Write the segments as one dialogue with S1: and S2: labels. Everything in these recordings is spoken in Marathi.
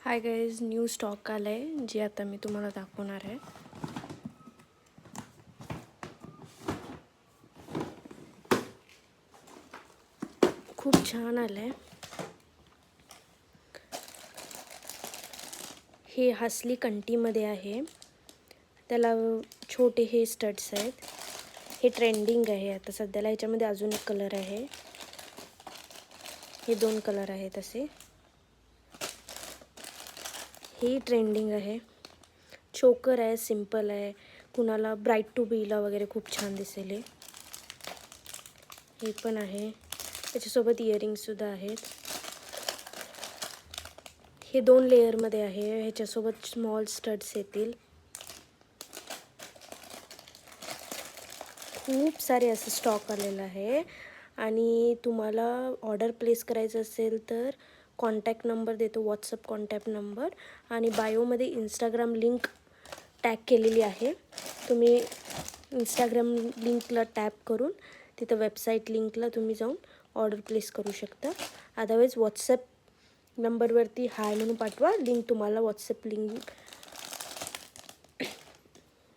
S1: हाय गाईज, न्यू स्टॉक आला आहे जे आता मी तुम्हाला दाखवणार आहे. खूप छान आलं आहे. हे हासली कंटीमध्ये आहे. त्याला छोटे हे स्टड्स आहेत. हे ट्रेंडिंग आहे आता सध्याला. ह्याच्यामध्ये अजून एक कलर आहे. हे 2 कलर आहेत असे. हे ट्रेंडिंग आहे. चोकर आहे, सिंपल आहे. कुणाला ब्राईट टू बीला वगैरे खूप छान दिसेल. हे पण आहे. त्याच्यासोबत इयरिंगसुद्धा आहेत. हे 2 लेअरमध्ये आहे. ह्याच्यासोबत स्मॉल स्टड्स येतील. खूप सारे असं स्टॉक आलेलं आहे. आणि तुम्हाला ऑर्डर प्लेस करायचं असेल तर कॉन्टॅक्ट नंबर देतो, व्हॉट्सअप कॉन्टॅक्ट नंबर, आणि बायोमध्ये इंस्टाग्राम लिंक टॅग केलेली आहे. तुम्ही इंस्टाग्राम लिंकला टॅप करून तिथं वेबसाईट लिंकला तुम्ही जाऊन ऑर्डर प्लेस करू शकता. अदरवाईज व्हॉट्सअप नंबरवरती हाय म्हणून पाठवा. लिंक तुम्हाला व्हॉट्सअप लिंक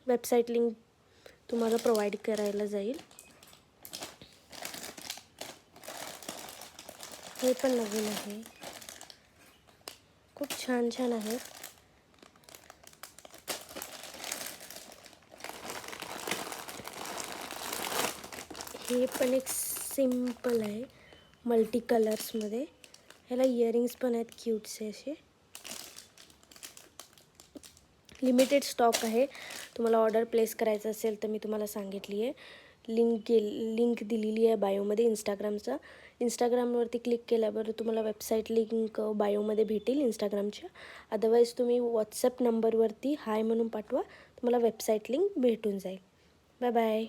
S1: वेबसाईट लिंक तुम्हाला प्रोव्हाइड करायला जाईल. हे पण नवीन आहे. खूप छान छान आहे. हे पण एक सिंपल आहे, मल्टी कलर्समध्ये. ह्याला इयरिंग्स पण आहेत क्यूटसे असे. लिमिटेड स्टॉक आहे. तुम्हाला ऑर्डर प्लेस करायचं असेल तर मी तुम्हाला सांगितली आहे. लिंक दिलेली आहे बायोमध्ये इंस्टाग्रामचा. इंस्टाग्रामवरती क्लिक केल्यावर तुम्हाला वेबसाईट लिंक बायोमध्ये भेटेल इंस्टाग्रामच्या. अदरवाईज तुम्ही व्हॉट्सअप नंबरवरती हाय म्हणून पाठवा. तुम्हाला वेबसाईट लिंक भेटून जाईल. Bye bye.